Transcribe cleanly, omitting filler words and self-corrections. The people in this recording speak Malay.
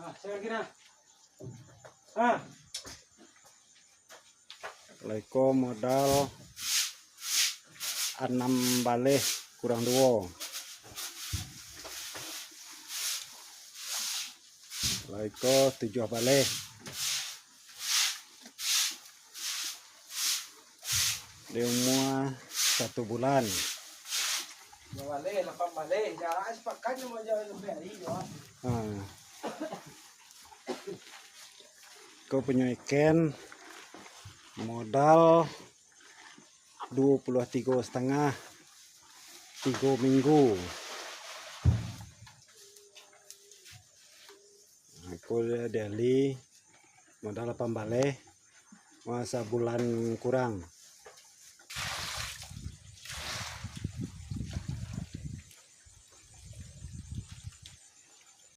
Saya lagi nah. Ah. Leko modal 6 balik kurang 2. Leko 7 balik. Di umur 1 bulan. 2 balik, 8 balik. Jarak sepakat mau jalan lebih hari ya. Kau punya ikan modal 23,5 3 minggu. Aku dari modal 8 balik masa bulan kurang.